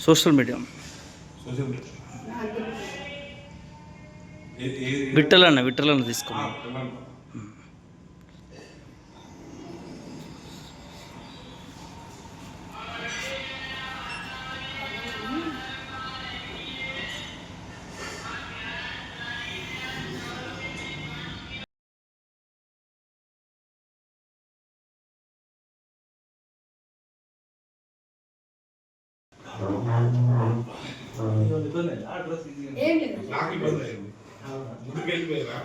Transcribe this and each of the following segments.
Social media విట్టలన్న తీసుకున్నాం. ముందుకు వెళ్ళిపోయారా?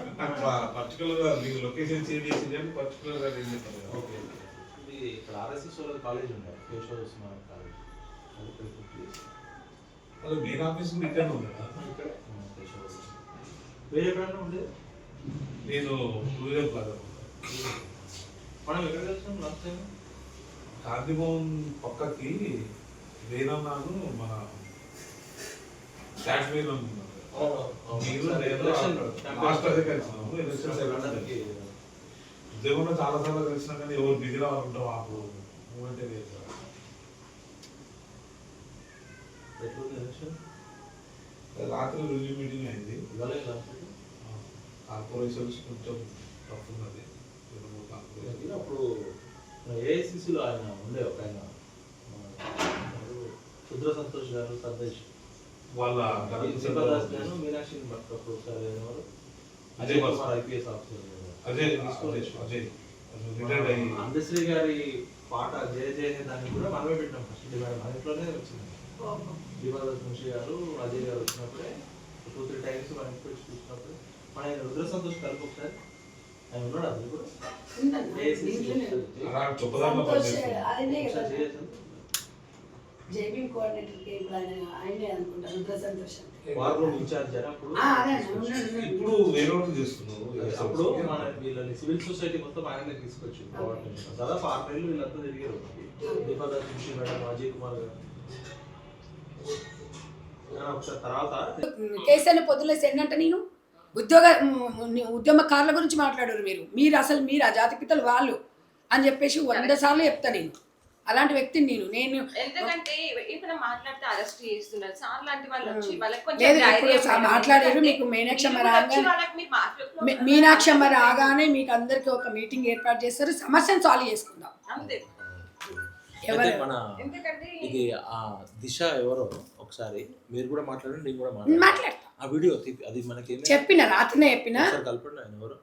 పర్టికులర్గా మీకు లొకేషన్ షేర్ చేసింది అని పర్టికులర్గా ఏం చెప్పారు? ఓకే, ఇది ఇక్కడ ఆర్ఎస్ఎస్ వాళ్ళ కాలేజ్ ఉంటారు, కేశవ ఉస్మాన్ కాలేజ్. అది మెయిన్ ఆఫీస్ కూడా ఇక్కడ ఉంది కదా? వేరే ఎక్కడన్నా ఉండేది. నేను టూరిజం ప్లాజా. మనం ఎక్కడ కలిసాం లాస్ట్ టైం? గాంధీ భవన్ పక్కకి వేరన్నాను మన కాశ్మీర్ ఉద్యోగంలో చాలా సార్లు కలిసినా కానీ ఎవరు బిజీ రావాలంటాం అప్పుడు మూమెంటే లేదు. రాత్రి రివ్యూ మీటింగ్ అయింది. కార్పొరేషన్స్ కొంచెం టఫ్ ఉన్నది. అప్పుడు ఏఐసిసిలో ఆయన ఉండే ఒక ఆయన రుద్ర సంతోష్ గారు, సందేశ్ వాళ్ళ మీనాక్షిని పట్టుకప్పుడు ఒకసారి అజయ్ కుమార్ ఐపీఎస్ ఆఫీసర్, అందశ్రీ గారి పాట జయ జయ దానికి కూడా మనమే పెట్టినాం. ఫస్ట్ డిమాండ్ మన ఇంట్లోనే వచ్చింది. దీపాదాస్ మున్షి గారు, అజయ్ గారు వచ్చినప్పుడే 2-3 టైమ్స్ మన ఇంటికి వచ్చి చూసినప్పుడు మన ఆయన రుద్ర సంతోష్ కలిపి ఒకసారి ఆయన ఉన్నాడు. అది కూడా జేబీ కోఆర్డినేటర్ కి ఆయనే అనుకుంటా రుద్ర సంతోష్ వార్రూమ్ ఇన్ఛార్జ్ అప్పుడు. ఇప్పుడు వేరే వాళ్ళు చేస్తున్నారు. అప్పుడు మన వీళ్ళని సివిల్ సొసైటీ మొత్తం ఆయనే తీసుకొచ్చి దాదాపు 6 నెలలు వీళ్ళంతా తిరిగారు. దీపాదాస్ మున్షి మేడం, అజయ్ కుమార్ గారు. ఒకసారి తర్వాత కేసీఆర్ పొద్దులేసి ఏంటంటే నేను ఉద్యమకారుల గురించి మాట్లాడారు మీరు అసలు మీరు ఆ జాతిపితలు వాళ్ళు అని చెప్పేసి 100 సార్లు చెప్తా. నేను అలాంటి వ్యక్తిని నేను ఎందుకంటే ఇప్పుడు మాట్లాడితే అరెస్ట్ చేస్తున్నారు సార్ లాంటి వాళ్ళు వచ్చి వాళ్ళకి మాట్లాడారు. మీకు మీనాక్షమ్మ రాగానే మీకు అందరికి ఒక మీటింగ్ ఏర్పాటు చేస్తారు, సమస్యను సాల్వ్ చేసుకుందాం అంతే. మన ఇది ఆ దిశ ఎవరో ఒకసారి మీరు కూడా మాట్లాడండి, నేను కూడా మాట్లాడతా. ఆ వీడియో అది మనకి చెప్పిన రాత్రినే చెప్పిన కలపండి. ఆయన ఎవరు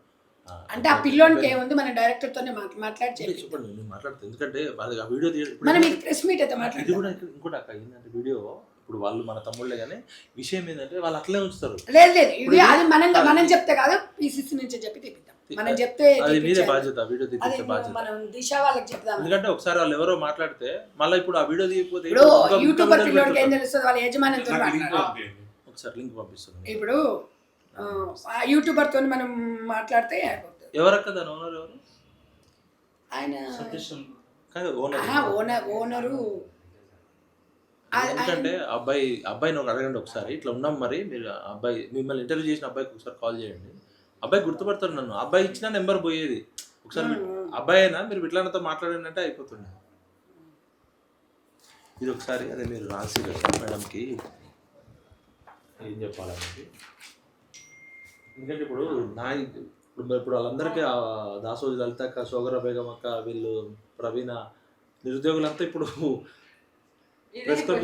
అంటే ఆ పిల్లోనికి ఏముంది, మన డైరెక్టర్ తోనే మాట్లాడి చెప్పండి. నేను మాట్లాడుతాను ఎందుకంటే వాళ్ళకి ఆ వీడియో మనం ప్రెస్ మీట్ అయితే మాట్లాడుతాం. ఇది కూడా ఇంకోటి అక్క ఏంటంటే వీడియో ఇప్పుడు వాళ్ళు మన తమ్ముళ్ళే కానీ విషయం ఏంటంటే వాళ్ళు అట్లే ఉంచుతారు. లేదు ఇది అది మనం చెప్తే కాదు, పీసీసీ నుంచి చెప్పి తెప్పిద్దాం. మనం చెప్తే అది మీదే బాధ్యత, వీడియో తీపిచ్చే బాధ్యత. మనం దిశ వాళ్ళకి చెప్దాం. ఎందుకంటే ఒకసారి వాళ్ళు ఎవరో మాట్లాడితే మళ్ళీ ఇప్పుడు ఆ వీడియో తీయకపోతే యూట్యూబర్ పిల్లోడికి ఏం తెలుస్తుంది, వాళ్ళ యజమానితో ఒకసారి లింక్ పంపిస్తుంది. ఇప్పుడు యూట్యూబర్ తోని మనం మాట్లాడితే ఎవరక్క దాని ఓనర్ ఎవరు? ఆయన ఓనరు. ఎందుకంటే అబ్బాయిని ఒక అడగండి ఒకసారి, ఇట్లా ఉన్నాం మరి మీరు అబ్బాయి మిమ్మల్ని ఇంటర్వ్యూ చేసిన అబ్బాయికి ఒకసారి కాల్ చేయండి. అబ్బాయి గుర్తుపడతారు నన్ను, అబ్బాయి ఇచ్చిన నెంబర్ పోయేది. ఒకసారి అబ్బాయి అయినా మీరు విట్లానతో మాట్లాడండి అంటే అయిపోతుండే. ఇది ఒకసారి అదే మీరు రాసి మేడంకి ఏం చెప్పాలనేది. ఎందుకంటే ఇప్పుడు వాళ్ళందరికీ దాసోజు లలిత అక్క, సోగర బేగం అక్క, వీళ్ళు ప్రవీణ నిరుద్యోగులంతా ఇప్పుడు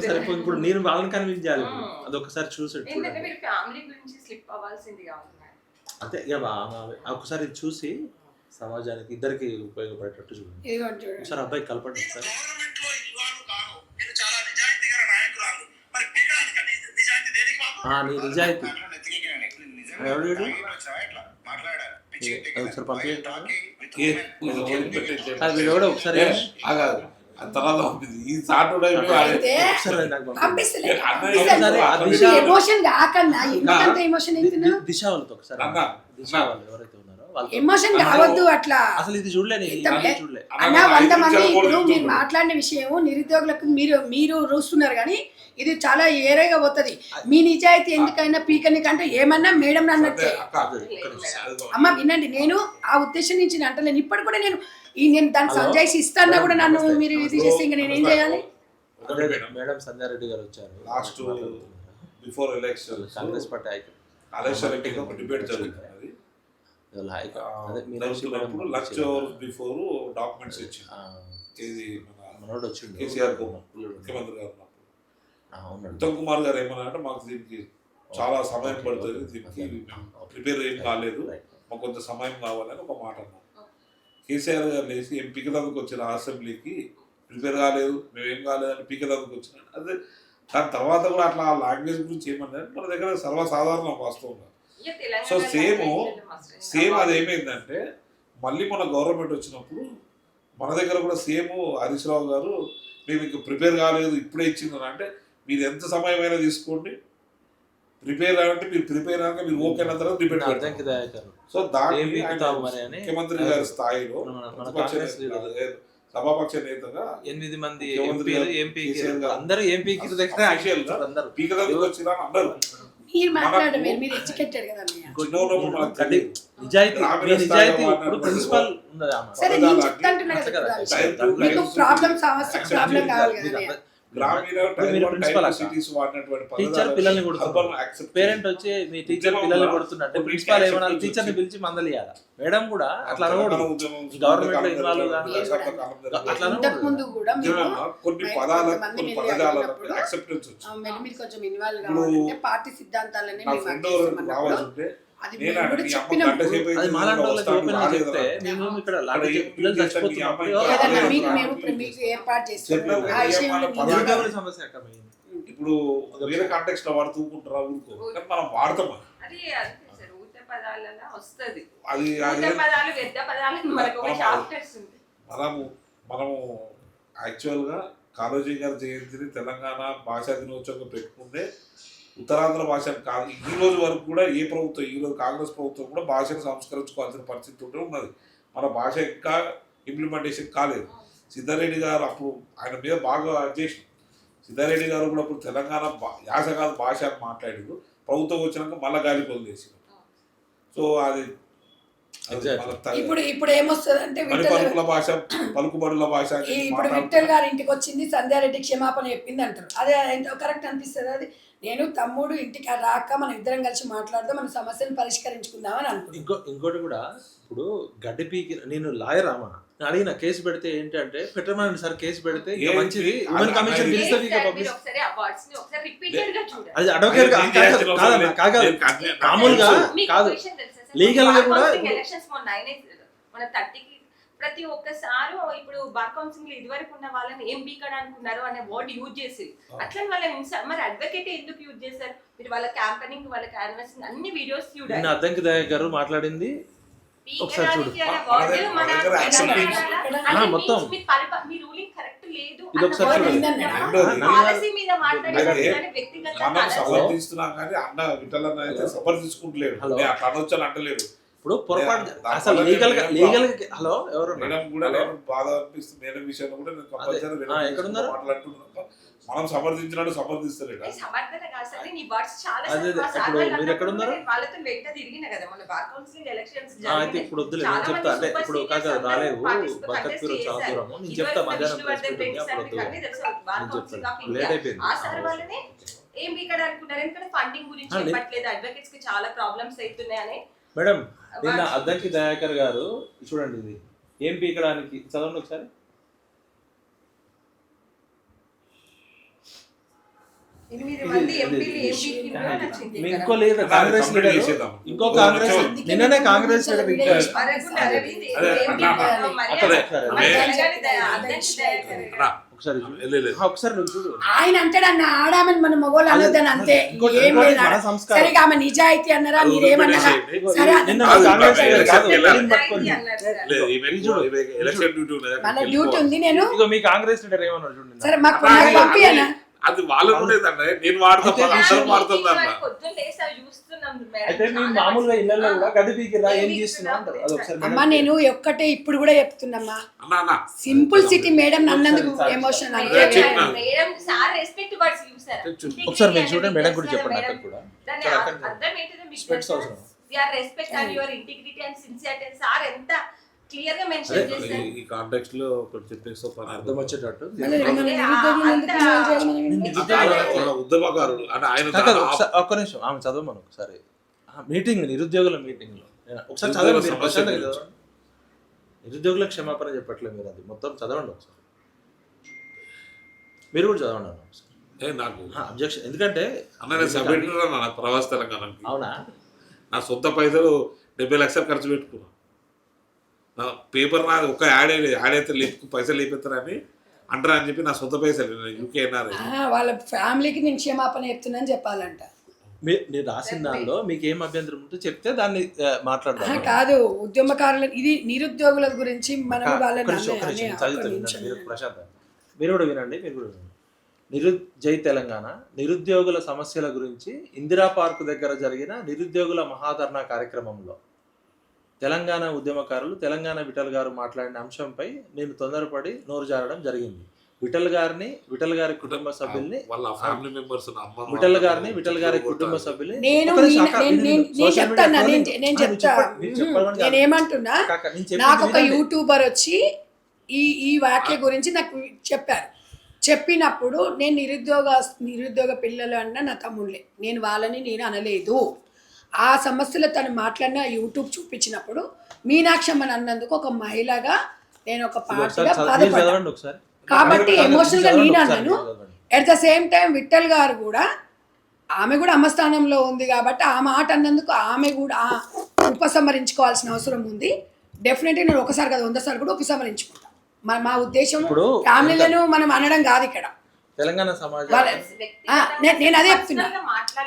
సరిపోయింది. ఇప్పుడు నేను వాళ్ళని కన్విన్స్ చేయాలి. అది ఒకసారి చూసి అంతే ఇక ఒకసారి చూసి సమాజానికి ఇద్దరికి ఉపయోగపడేటట్టు చూడండి. ఒకసారి అబ్బాయి కలపండి ఒకసారి. నీ నిజాయితీ ఎవడు ఒకసారి పంపించండి. ఎవడో ఒకసారి దిశ వాళ్ళతో ఒకసారి దిశ వాళ్ళు ఎవరైతే ఉన్నారో ఎమోషన్ కావద్దు అట్లా. అసలు ఇది చూడలే నేను, ఇంత- ఇది చూడలే. అన్న 100 మంది ఇప్పుడు మీరు మాట్లాడిన విషయం నిరుద్యోగులకు మీరు రూస్తున్నారు కానీ ఇది చాలా ఏరేగా పోతుంది. మీ నిజాయితీ ఎందుకైనా పీకనికంటే ఏమన్నా మేడం అన్నట్టే. అమ్మ వినండి, నేను ఆ ఉద్దేశం నుంచి నేను అంటలేను. ఇప్పటి కూడా నేను దానికి సంజాయిషి ఇస్తానా కూడా నన్ను మీరు ఇది చేస్తే ఇంకా నేను ఏం చేయాలి? మేడం సంధ్యారెడ్డి గారు వచ్చారు last before election Congress party election ఒక డిబేట్ జరుగుతుంది. లంచ్ అవర్ బిఫోర్ డాక్యుమెంట్స్ ఇచ్చింది. ఇది మనోడు వచ్చిండు కేసీఆర్ ముఖ్యమంత్రి గారు ఉత్తమ్ కుమార్ గారు ఏమన్నా అంటే మాకు దీనికి చాలా సమయం పడుతుంది, దీనికి ప్రిపేర్ ఏం కాలేదు, మాకు కొంత సమయం కావాలని ఒక మాట అన్నాం. కేసీఆర్ గారు లేచి ఏం పీకదానికి వచ్చిన అసెంబ్లీకి ప్రిపేర్ కాలేదు, మేమేం కాలేదని పీకదానికి వచ్చిన. అదే దాని తర్వాత కూడా అట్లా లాంగ్వేజ్ గురించి ఏమన్నా మన దగ్గర సర్వసాధారణ వాస్తవంగా. సో సేమ్ అది ఏమైందంటే మళ్ళీ మన గవర్నమెంట్ వచ్చినప్పుడు మన దగ్గర కూడా సేమ్ హరీష్ రావు గారు మేము ఇంకా ప్రిపేర్ కాలేదు ఇప్పుడే ఇచ్చిందని అంటే మీరు ఎంత సమయమైనా తీసుకోండి, ప్రిపేర్ అంటే మీరు ప్రిపేర్ అయ్యాక మీరు ఓకే అయిన తర్వాత డిబేట్ పెడతారు. సో దాన్ని ముఖ్యమంత్రి గారి స్థాయిలో సభాపక్ష నేతగా 8 మంది పీకదానికి వచ్చిన అందరూ మీరు మాట్లాడమే, మీరు ఎడ్యుకేటెడ్ కదా ప్రిన్సిపల్ సరే నేను చెప్తాంటున్నా కదా మీకు ప్రాబ్లం సమస్య ప్రాబ్లం కావాలి కదా. టీచర్ పిల్లల్ని కొడుతున్నారు, పేరెంట్ వచ్చి మీ టీచర్ పిల్లల్ని కొడుతున్నట్టు ప్రిన్సిపాల్ ఏమన్నా టీచర్ ని పిలిచి మందలియాల. మేడం కూడా అట్లా అనకూడదు, గవర్నమెంట్ లో ఇన్వాల్వ్ అట్లా ముందు కూడా కొన్ని మీరు కొంచెం ఇన్వాల్వ్ కావాలంటే పార్టీ సిద్ధాంతాలనే అది మీకు ఏర్పాటు చేస్తున్నాం. ఆ విషయంలో ఇప్పుడు వేరే కాంటెక్స్ట్ లో వాడుతూకుంటారా ఊరుకో, మనం వాడతామా మనము యాక్చువల్ గా కాళోజీ గారి జయంతిని తెలంగాణ భాషా దినోత్సవంగా పెట్టుకుంటే ఉత్తరాంధ్ర భాష కాదు. ఈ రోజు వరకు కూడా ఏ ప్రభుత్వం, ఈ రోజు కాంగ్రెస్ ప్రభుత్వం కూడా భాషను సంస్కరించుకోవాల్సిన పరిస్థితి ఉంటే ఉన్నది. మన భాష ఇంకా ఇంప్లిమెంటేషన్ కాలేదు. సిద్ధారెడ్డి గారు అప్పుడు ఆయన మీద బాగా చేసి సిద్ధారెడ్డి గారు కూడా అప్పుడు తెలంగాణ యాస కాదు భాష అని మాట్లాడారు. ప్రభుత్వం వచ్చినాక మళ్ళా గాలి పొందేసి. సో అది ఇప్పుడు ఏమొస్తుంది పలుకుల భాష, పలుకుబడుల భాష. ఇప్పుడు విఠల్ గారి ఇంటికి వచ్చింది సంధ్యారెడ్డి క్షమాపణ చెప్పింది అంటారు. అదే కరెక్ట్ అనిపిస్తుంది? అది నేను తమ్ముడు ఇంటికి రాక మనం ఇద్దరం కలిసి మాట్లాడదాం, మన సమస్యను పరిష్కరించుకుందామని అనుకుంటున్నాను. ఇంకోటి కూడా ఇప్పుడు గడ్డి పీకి నేను లాయర్ అమ్మా అడిగిన కేసు పెడితే ఏంటంటే పెట్టమని సార్ కేసు పెడితే మంచిది, ఉమెన్ కమిషన్ పిలిస్తే అది అడ్వకేట్ మామూలుగా కాదు, లీగల్ గా కూడా ప్రతి ఒక్కసారి ఇప్పుడు బార్ కౌన్సిలింగ్ లో ఇదివరకు ఉన్న వాళ్ళని ఏం బీకడ్ అనుకున్నారు అనే వర్డ్ యూజ్ చేసి అట్లా వాళ్ళని మరి అడ్వకేట్ ఎందుకు యూజ్ చేశారు? మీరు వాళ్ళ క్యాంపెయినింగ్, వాళ్ళ క్యాన్వాసింగ్ అన్ని వీడియోస్ చూడండి. అద్దంకి దయాకర్ గారు మాట్లాడింది ఒకసారి చూడు. మొత్తం మీ రూలింగ్ కరెక్ట్ లేదు ఇది ఒకసారి పాలసీ మీద మాట్లాడే వ్యక్తిగత సమర్థిస్తున్నాం కానీ అన్న విఠలన్న అయితే సమర్థించుకుంటలేడు, అట్లా అనొచ్చని అంటలేడు. ఇప్పుడు పొరపాటు అసలు లీగల్ హలో ఎవరు మేడం కూడా బాధ అనిపిస్తుంది. మేడం విషయంలో కూడా నేను కంపల్సరీ మాట్లాడుతున్నాను. మనం సమర్థించినట్టు సమర్థిస్తలేడు. ఇప్పుడు వద్దులే నేను చెప్తా, అంటే ఇప్పుడు కాక రాలేవు బర్కత్పూర్ చాలా దూరము, నేను చెప్తా మధ్యాహ్నం లేట్ అయిపోయింది. ఏం ఇక్కడ అనుకుంటారు ఎందుకంటే ఫండింగ్ గురించి చెప్పట్లేదు, అడ్వకేట్స్ కి చాలా ప్రాబ్లమ్స్ అవుతున్నాయని. మేడం నిన్న అద్దంకి దయాకర్ గారు చూడండి, ఇది ఏం పీకడానికి చదవండి ఒకసారి. ఇంకో లేదు కాంగ్రెస్ లీడర్, ఇంకో కాంగ్రెస్ నిన్ననే కాంగ్రెస్ ఒకసారి నువ్వు చూడు. ఆయన అంటాడు అన్న ఆడామని మన మగోళ్ళు అనొద్దని అంతే, ఏం లేదు. సరే ఆమె నిజాయితీ అన్నారా మీరేమన్నారా? సరే మన డ్యూటీ ఉంది. నేను మీ కాంగ్రెస్ లీడర్ ఏమన్నాడు చూడండి. సరే మాకు పంపి అన్న అది వాళ్ళకు ఉండేదండి, నేను వాడతాను అందరం వాడుతుందన్న. పొద్దున్న లేసి అవి చూస్తున్నాం మేడం. అయితే మేము మామూలుగా ఇళ్ళల్లో కూడా గడ్డి పీకిరా ఏం చేస్తున్నాం అంటారు. అది ఒకసారి అమ్మా నేను ఒక్కటే ఇప్పుడు కూడా చెప్తున్నమ్మా, అన్న అన్న సింపుల్ సిటీ మేడం అన్నందుకు emotion madam sir respect words చూసారా? ఒకసారి మీరు చూడండి, మేడం కూడా చెప్పండి అక్కడ కూడా. దాని అర్థం ఏంటిదో మీకు స్పెట్స్ అవసరం. We are respect and your integrity and sincerity sir ఎంత క్లియర్ గా మెన్షన్ చేశారు. ఈ కాంటెక్స్ట్ లో ఒకటి చెప్పేసి అర్థం వచ్చేటట్టు ఉద్యమకారుడు అంటే ఆయన ఒక్క నిమిషం ఆమె చదవమను ఒకసారి. మీటింగ్ నిరుద్యోగుల మీటింగ్ లో ఒకసారి చదవండి. మీరు ప్రశాంతంగా చదవండి. నిరుద్యోగుల క్షమాపణ చెప్పట్లేదు మీరు, అది మొత్తం చదవండి ఒకసారి. మీరు కూడా చదవండి అన్న ఒకసారి. నాకు అబ్జెక్షన్ ఎందుకంటే అన్న నేను సబ్మిటర్ అన్న నాకు ప్రవాస తెలంగాణకి. అవునా? నా సొంత పైసలు 70 లక్షలు ఖర్చు పెట్టుకున్నా. నా పేపర్ నాది ఒక యాడ్ అయితే పైసలు లేపెత్తారని అంటారా అని చెప్పి నా సొంత పైసలు యూకే ఎన్ఆర్ఐ వాళ్ళ ఫ్యామిలీకి నేను క్షమాపణ చెప్తున్నాను చెప్పాలంట. మీరు రాసిన దానిలో మీకు ఏం అభ్యంతరం ఉంటే చెప్తే దాన్ని మాట్లాడదాం. కాదు ఉద్యమకారుల ఇది నిరుద్యోగుల గురించి మనం వాళ్ళని ప్రశాంత్ మీరు కూడా వినండి, మీరు కూడా వినండి. జై తెలంగాణ నిరుద్యోగుల సమస్యల గురించి ఇందిరా పార్క్ దగ్గర జరిగిన నిరుద్యోగుల మహాధర్నా కార్యక్రమంలో తెలంగాణ ఉద్యమకారులు తెలంగాణ విఠల్ గారు మాట్లాడిన అంశంపై నేను తొందరపడి నోరు జారడం జరిగింది. విఠల్ గారి కుటుంబ సభ్యుల్ని విఠల్ గారి కుటుంబ సభ్యుల్ని నేనేమంటున్నా, నాకు ఒక యూట్యూబర్ వచ్చి ఈ వాక్య గురించి నాకు చెప్పారు. చెప్పినప్పుడు నేను నిరుద్యోగ పిల్లలు అన్న నా తమ్ముళ్ళే, నేను వాళ్ళని నేను అనలేదు. ఆ సమస్యలో తను మాట్లాడిన యూట్యూబ్ చూపించినప్పుడు మీనాక్షమ్మని అన్నందుకు ఒక మహిళగా నేను ఒక పార్టీగా బాధపడ్డాను. కాబట్టి ఎమోషనల్గా నేను అన్నాను. At the same time Vithal గారు కూడా ఆమె కూడా అమ్మస్థానంలో ఉంది కాబట్టి ఆ మాట అన్నందుకు ఆమె కూడా ఉపసంహరించుకోవాల్సిన అవసరం ఉంది. డెఫినెట్లీ నేను ఒకసారి కదా 100 సార్లు కూడా ఉపసంహరించుకుంటాను. మా ఉద్దేశం ఫ్యామిలీలను మనం అనడం కాదు ఇక్కడ. తెలంగాణ సమాజం నేను అదే చెప్తున్నా.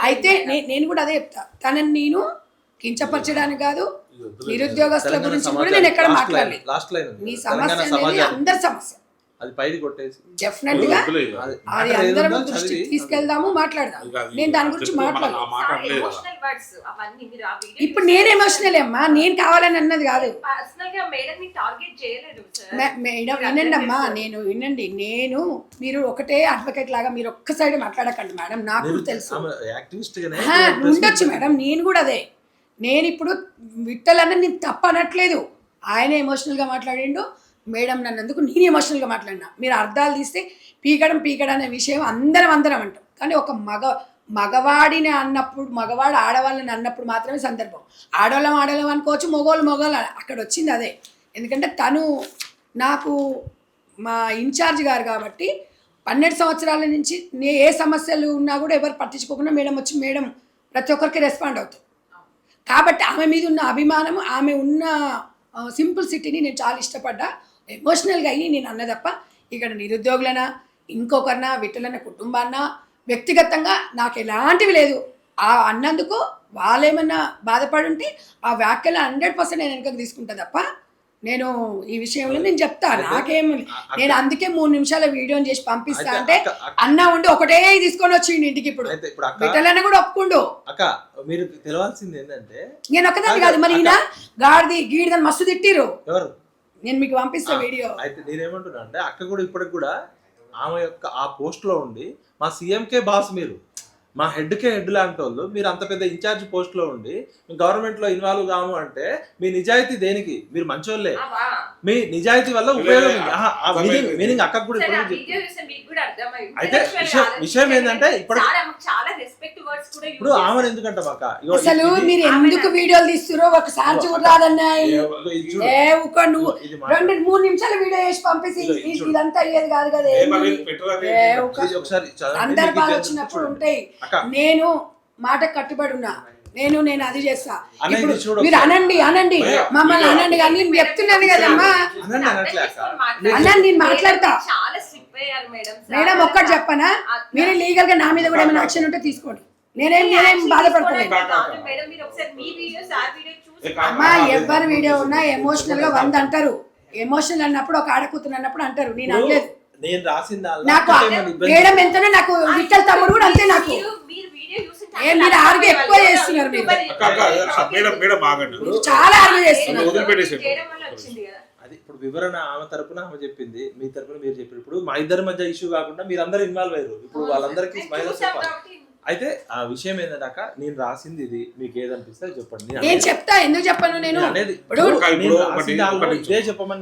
అయితే నేను కూడా అదే చెప్తా, తనని నేను కించపరచడానికి కాదు, నిరుద్యోగస్తుల గురించి కూడా నేను ఎక్కడ మాట్లాడలేదు. మీ సమస్య అనేది అందరి సమస్య, అది పైకి కొట్టేసి డెఫినెట్ గా అది అందరం దృష్టికి తీసుకెళ్దాము, మాట్లాడదాం. నేను దాని గురించి మాట్లాడలేదు. ఇప్పుడు నేను ఎమోషనల్ అమ్మా, నేను కావాలని అన్నది కాదు మేడం. వినండి అమ్మా, వినండి. మీరు ఒకటే అడ్వకేట్ లాగా మీరు ఒక్క సైడ్ మాట్లాడకండి మేడం. నాకు తెలుసు ఉండొచ్చు మేడం, నేను కూడా అదే. నేను ఇప్పుడు విఠల్ అన్న నేను తప్పనట్లేదు, ఆయన ఎమోషనల్గా మాట్లాడిండు, మేడం నన్నందుకు నేను ఎమోషనల్గా మాట్లాడినా. మీరు అర్థాలు తీస్తే పీకడం అనే విషయం అందరం అంటాం. కానీ ఒక మగవాడిని అన్నప్పుడు, మగవాడు ఆడవాళ్ళని అన్నప్పుడు మాత్రమే సందర్భం. ఆడవాళ్ళం అనుకోవచ్చు, మగవాళ్ళు అక్కడ వచ్చింది అదే. ఎందుకంటే తను నాకు మా ఇన్ఛార్జ్ గారు కాబట్టి 12 సంవత్సరాల నుంచి ఏ సమస్యలు ఉన్నా కూడా ఎవరు పట్టించుకోకుండా మేడం ప్రతి ఒక్కరికి రెస్పాండ్ అవుతుంది. కాబట్టి ఆమె మీద ఉన్న అభిమానం, ఆమె ఉన్న సింపుల్ సిటీని నేను చాలా ఇష్టపడ్డా. ఎమోషనల్గా అయ్యి నేను అన్న తప్ప ఇక్కడ నిరుద్యోగులనా ఇంకొకరినా విఠలన్న కుటుంబాన్న వ్యక్తిగతంగా నాకు ఎలాంటివి లేదు. ఆ అన్నందుకు వాళ్ళేమన్నా బాధపడి ఉంటే ఆ వ్యాఖ్యలు 100% నేను వెనకకు తీసుకుంటా తప్ప నేను ఈ విషయంలో నేను చెప్తా. నాకేం నేను అందుకే 3 నిమిషాల వీడియోని చేసి పంపిస్తా అంటే అన్న ఉండి ఒకటే తీసుకొని వచ్చిండు ఇంటికి. ఇప్పుడు విఠలన్న కూడా ఒప్పుకుండు. అక్క మీరు తెలవాల్సింది ఏంటంటే నేను ఒకదాన్ని కాదు, మరి ఈయన గీడిదని మస్తు తిట్టిరు. ఎవరు? నేను మీకు పంపిస్తా వీడియో. అయితే నేనేమంటున్నా అంటే అక్క కూడా ఇప్పటికి కూడా ఆమె యొక్క ఆ పోస్ట్ లో ఉండి మా సీఎంకే బాస్, మీరు మా హెడ్కే హెడ్ లాంటి వాళ్ళు, మీరు అంత పెద్ద ఇన్ఛార్జ్ పోస్ట్ లో ఉండి గవర్నమెంట్ లో ఇన్వాల్వ్ కాము అంటే మీ నిజాయితీ దేనికి? మీరు మంచోళ్ళే, మీ నిజాయితీ వల్ల ఉపయోగం ఉంది. మీనింగ్ అక్కకు కూడా అయితే విషయం ఏంటంటే ఇప్పుడు ఆమెను ఎందుకంటే అక్క అసలు మీరు ఎందుకు వీడియోలు తీస్తురో ఒకసారి చూడరాదన్నా. నువ్వు 2-3 నిమిషాల వీడియో చేసి పంపేసి ఇదంతా అయ్యేది కాదు కదా. సందర్భాలు వచ్చినప్పుడు ఉంటాయి. నేను మాట కట్టుబడి ఉన్నా, నేను అది చేస్తా. ఇప్పుడు మీరు అనండి మమ్మల్ని అనండి, కానీ నేను చెప్తున్నాను కదమ్మా. అనండి, నేను మాట్లాడతా. మేడం ఒక్కటి చెప్పనా, మీరు లీగల్ గా నా మీద కూడా ఏమైనా యాక్షన్ ఉంటే తీసుకోండి. నేనేం బాధపడతలేదు అమ్మా. ఎవరి వీడియో ఉన్నా ఎమోషనల్ గా 100 అంటారు. ఎమోషనల్ అన్నప్పుడు ఒక ఆడకూతురు అన్నప్పుడు అంటారు, నేను అనలేదు. నేను రాసిన నాకు మేడం ఎంతనో నాకు విఠల్ తమ్ముడు కూడా అంతే నాకు మీరు వీడియో చూసి మీరు ఆర్గ్యూ ఎక్కువ చేస్తున్నారు మీరు. మేడం ఆగండి చాలా ఆర్గ్యూ చేస్తున్నారు. వదిలిపెట్టేసి చేయడం వల్ల వచ్చింది కదా. అది ఇప్పుడు వివరణ ఆమె తరపున ఆమె చెప్పింది, మీ తరపున మీరు చెప్పారు. ఇప్పుడు మా ఇద్దరి మధ్య ఇష్యూ కాకుండా మీరు అందరు ఇన్వాల్వ్ అయ్యారు. ఇప్పుడు వాళ్ళందరికీ స్మైల్ చెప్పాలి. అయితే ఆ విషయం ఏంటంటే నేను రాసింది ఇది, మీకు ఏదనిపిస్తే చెప్పండి. నేను చెప్తా, ఎందుకు చెప్పను నేను అనేది ఇప్పుడు ఇదే చెప్పమని